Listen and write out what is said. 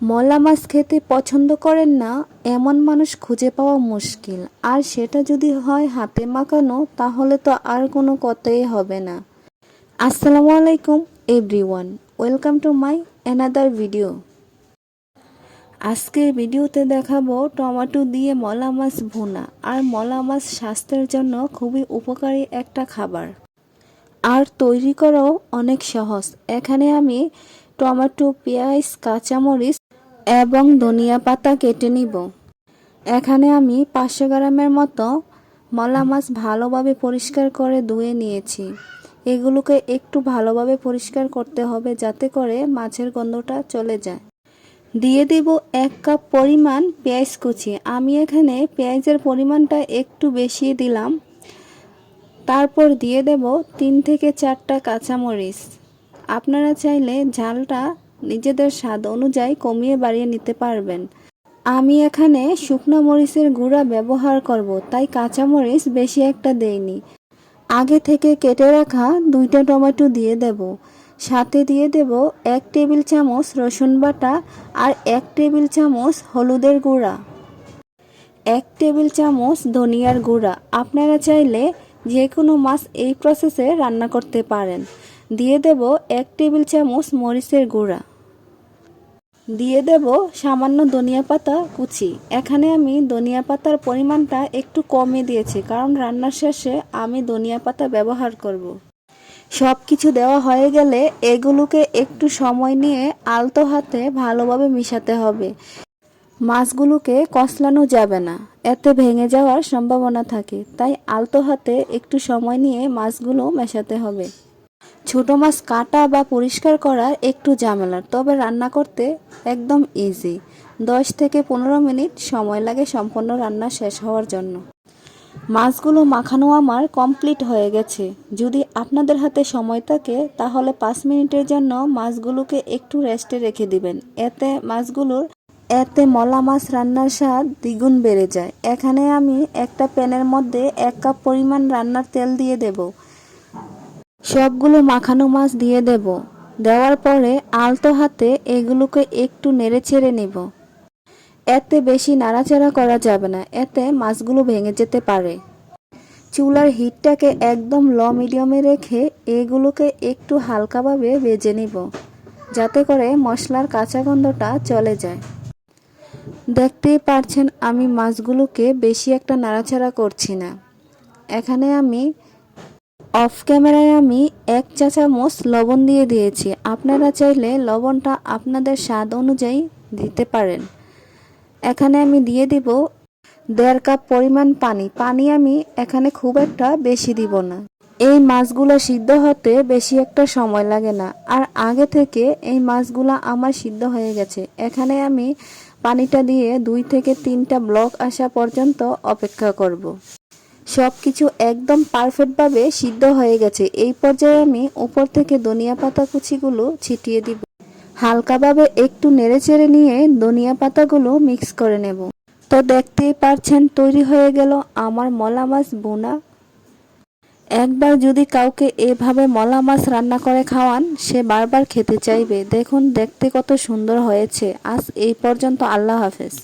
মলা মাছ খেতে পছন্দ করেন না এমন মানুষ খুঁজে পাওয়া মুশকিল। আর সেটা যদি হয় হাতে মাখানো, তাহলে তো আর কোনো কথাই হবে না। আসসালামু আলাইকুম everyone, welcome to my another video. আজকের ভিডিওতে দেখাবো টমেটো দিয়ে মলা মাছ ভুনা। আর মলা মাছ স্বাস্থ্যের জন্য খুবই উপকারী একটা খাবার, আর তৈরি করাও অনেক সহজ। এখানে আমি টমেটো, পেঁয়াজ, কাঁচামরিচ এবং ধনিয়া পাতা কেটে নিব। এখানে আমি 500 গ্রামের মতো মলা মাছ ভালোভাবে পরিষ্কার করে ধুয়ে নিয়েছি। এগুলোকে একটু ভালোভাবে পরিষ্কার করতে হবে, যাতে করে মাছের গন্ধটা চলে যায়। দিয়ে দেব 1 কাপ পরিমাণ পেঁয়াজ কুচি। আমি এখানে পেঁয়াজের পরিমাণটা একটু বেশি দিলাম। তারপর দিয়ে দেব 3 থেকে 4টা কাঁচামরিচ। আপনারা চাইলে ঝালটা নিজেদের স্বাদ অনুযায়ী কমিয়ে বাড়িয়ে নিতে পারবেন। আমি এখানে শুকনো মরিচের গুঁড়া ব্যবহার করব, তাই কাঁচামরিচ বেশি একটা দেইনি। আগে থেকে কেটে রাখা 2টা টমেটো দিয়ে দেব। সাথে দিয়ে দেব 1 টেবিল চামচ রসুন বাটা আর 1 টেবিল চামচ হলুদের গুঁড়া, 1 টেবিল চামচ ধনিয়ার গুঁড়া। আপনারা চাইলে যে কোনো মাছ এই প্রসেসে রান্না করতে পারেন। দিয়ে দেব 1 টেবিল চামচ মরিচের গুঁড়া। দিয়ে দেব সামান্য ধনিয়া পাতা কুচি। এখানে আমি ধনিয়া পাতার পরিমাণটা একটু কমে দিয়েছি, কারণ রান্নার শেষে আমি ধনিয়া পাতা ব্যবহার করব। সব কিছু দেওয়া হয়ে গেলে এগুলোকে একটু সময় নিয়ে আলতো হাতে ভালোভাবে মিশাতে হবে। মাছগুলোকে কষলানো যাবে না, এতে ভেঙে যাওয়ার সম্ভাবনা থাকে। তাই আলতো হাতে একটু সময় নিয়ে মাছগুলো মেশাতে হবে। ছোট মাছ কাটা বা পরিষ্কার করা একটু ঝামেলার, তবে রান্না করতে একদম ইজি। 10 থেকে 15 মিনিট সময় লাগে সম্পূর্ণ রান্না শেষ হওয়ার জন্য। মাছগুলো মাখানো আমার কমপ্লিট হয়ে গেছে। যদি আপনাদের হাতে সময় থাকে তাহলে 5 মিনিটের জন্য মাছগুলোকে একটু রেস্টে রেখে দিবেন। এতে মলা মাছ রান্নার স্বাদ দ্বিগুণ বেড়ে যায়। এখানে আমি একটা প্যানের মধ্যে 1 কাপ পরিমাণ রান্নার তেল দিয়ে দেব। সবগুলো মাখানো মাছ দিয়ে দেব। দেওয়ার পরে আলতো হাতে এগুলোকে একটু নেড়ে ছেড়ে নেব। এতে বেশি নাড়াচাড়া করা যাবে না, এতে মাছগুলো ভেঙে যেতে পারে। চুলার হিটটাকে একদম লো মিডিয়ামে রেখে এগুলোকে একটু হালকাভাবে ভেজে নিব, যাতে করে মশলার কাঁচা গন্ধটা চলে যায়। দেখতেই পারছেন আমি মাছগুলোকে বেশি একটা নাড়াচাড়া করছি না। এখানে আমি অফ ক্যামেরায় 1 চা চামচ লবণ দিয়ে দিয়েছি। আপনারা চাইলে লবণটা আপনাদের স্বাদ অনুযায়ী দিতে পারেন। এখানে আমি দিয়ে দিব 1.5 কাপ পরিমাণ পানি আমি এখানে খুব একটা বেশি দিব না। এই মাছগুলো সিদ্ধ হতে বেশি একটা সময় লাগে না, আর আগে থেকে এই মাছগুলো আমার সিদ্ধ হয়ে গেছে। এখানে আমি পানিটা দিয়ে 2 থেকে 3টা ব্লক আসা পর্যন্ত অপেক্ষা করব। সব কিছু একদম পারফেক্টভাবে সিদ্ধ হয়ে গেছে। এই পর্যায়ে আমি উপর থেকে ধনিয়া পাতা কুচিগুলো ছিটিয়ে দিব। হালকাভাবে একটু নেড়েচেড়ে নিয়ে ধনিয়া পাতাগুলো মিক্স করে নেব। তো দেখতেই পারছেন তৈরি হয়ে গেল আমার মলা মাছ ভুনা। একবার যদি কাউকে এভাবে মলা মাছ রান্না করে খাওয়ান, সে বারবার খেতে চাইবে। দেখুন দেখতে কত সুন্দর হয়েছে। আজ এই পর্যন্ত, আল্লাহ হাফেজ।